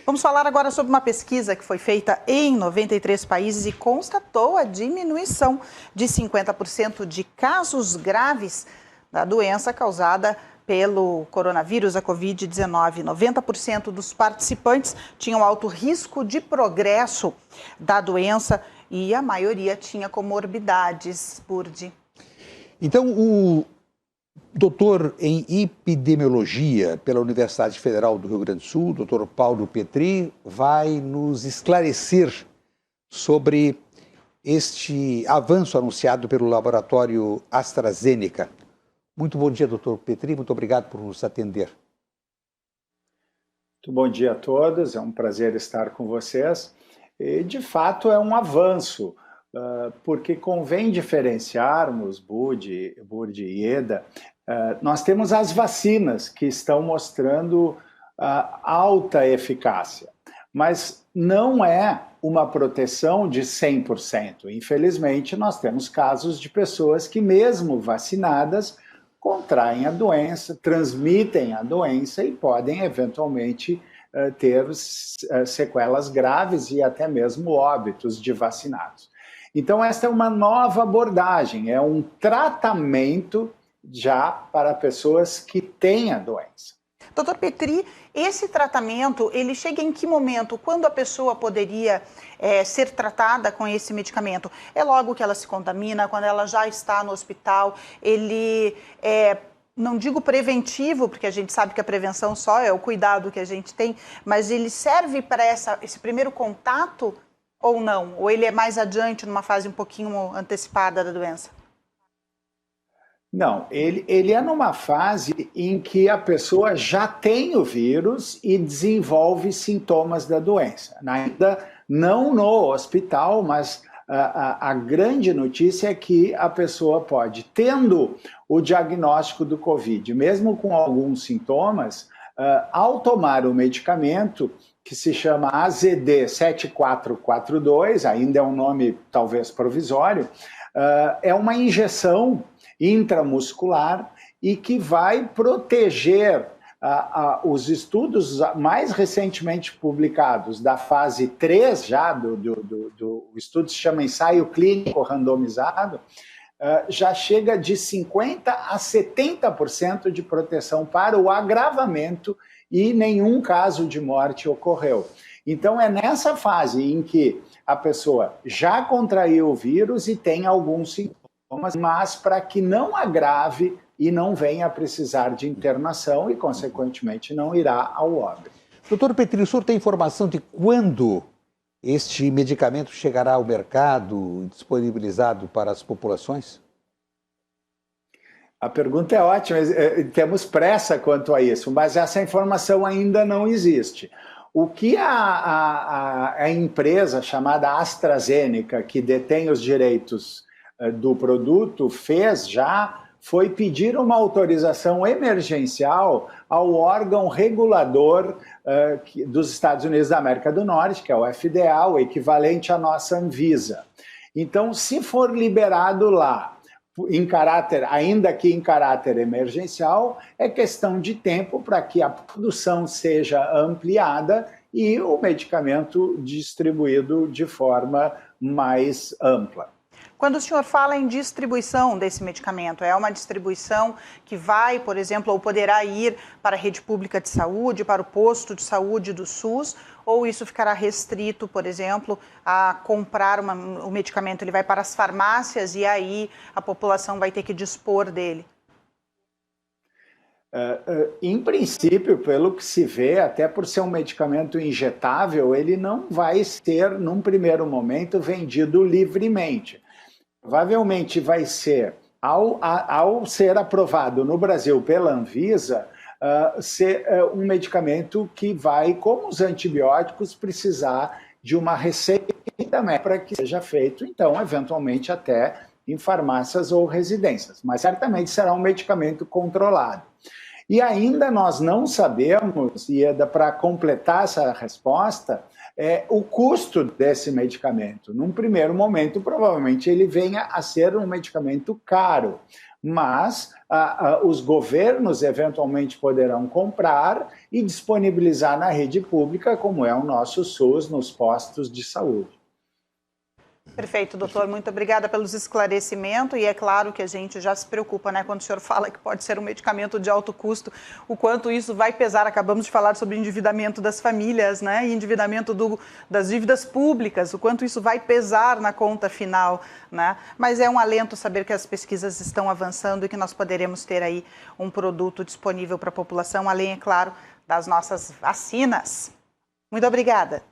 Vamos falar agora sobre uma pesquisa que foi feita em 93 países e constatou a diminuição de 50% de casos graves da doença causada pelo coronavírus, a Covid-19. 90% dos participantes tinham alto risco de progresso da doença e a maioria tinha comorbidades, Burdi. Então, o doutor em epidemiologia pela Universidade Federal do Rio Grande do Sul, doutor Paulo Petri, vai nos esclarecer sobre este avanço anunciado pelo laboratório AstraZeneca. Muito bom dia, doutor Petri, muito obrigado por nos atender. Muito bom dia a todos, é um prazer estar com vocês. E, de fato, é um avanço, porque convém diferenciarmos, Burdi e Eda, nós temos as vacinas que estão mostrando alta eficácia, mas não é uma proteção de 100%. Infelizmente, nós temos casos de pessoas que, mesmo vacinadas, contraem a doença, transmitem a doença e podem, eventualmente, ter sequelas graves e até mesmo óbitos de vacinados. Então, esta é uma nova abordagem, é um tratamento já para pessoas que têm a doença. Doutor Petri, esse tratamento, ele chega em que momento? Quando a pessoa poderia ser tratada com esse medicamento? É logo que ela se contamina, quando ela já está no hospital? Ele não digo preventivo, porque a gente sabe que a prevenção só é o cuidado que a gente tem, mas ele serve para esse primeiro contato ou não? Ou ele é mais adiante, numa fase um pouquinho antecipada da doença? Não, ele é numa fase em que a pessoa já tem o vírus e desenvolve sintomas da doença. Ainda não no hospital, mas a grande notícia é que a pessoa pode, tendo o diagnóstico do Covid, mesmo com alguns sintomas, ao tomar o medicamento, que se chama AZD7442, ainda é um nome talvez provisório, é uma injeção intramuscular e que vai proteger os estudos mais recentemente publicados da fase 3 já, do estudo se chama ensaio clínico randomizado, já chega de 50% a 70% de proteção para o agravamento e nenhum caso de morte ocorreu. Então é nessa fase em que a pessoa já contraiu o vírus e tem alguns sintomas, mas para que não agrave e não venha a precisar de internação e, consequentemente, não irá ao óbito. Doutor Petri, o senhor tem informação de quando este medicamento chegará ao mercado disponibilizado para as populações? A pergunta é ótima, temos pressa quanto a isso, mas essa informação ainda não existe. O que a empresa chamada AstraZeneca, que detém os direitos do produto, fez já foi pedir uma autorização emergencial ao órgão regulador dos Estados Unidos da América do Norte, que é o FDA, o equivalente à nossa Anvisa. Então, se for liberado lá, ainda que em caráter emergencial, é questão de tempo para que a produção seja ampliada e o medicamento distribuído de forma mais ampla. Quando o senhor fala em distribuição desse medicamento, é uma distribuição que vai, por exemplo, ou poderá ir para a rede pública de saúde, para o posto de saúde do SUS, ou isso ficará restrito, por exemplo, a comprar o medicamento, ele vai para as farmácias e aí a população vai ter que dispor dele? Em princípio, pelo que se vê, até por ser um medicamento injetável, ele não vai ser, num primeiro momento, vendido livremente. Provavelmente vai ser, ao ser aprovado no Brasil pela Anvisa, ser um medicamento que vai, como os antibióticos, precisar de uma receita para que seja feito, então, eventualmente, até em farmácias ou residências. Mas certamente será um medicamento controlado. E ainda nós não sabemos, e para completar essa resposta, o custo desse medicamento. Num primeiro momento, provavelmente ele venha a ser um medicamento caro, mas os governos eventualmente poderão comprar e disponibilizar na rede pública, como é o nosso SUS, nos postos de saúde. Perfeito, doutor. Muito obrigada pelos esclarecimentos. E é claro que a gente já se preocupa, né, quando o senhor fala que pode ser um medicamento de alto custo, o quanto isso vai pesar. Acabamos de falar sobre endividamento das famílias, né, e endividamento das dívidas públicas, o quanto isso vai pesar na conta final, né? Mas é um alento saber que as pesquisas estão avançando e que nós poderemos ter aí um produto disponível para a população, além, é claro, das nossas vacinas. Muito obrigada.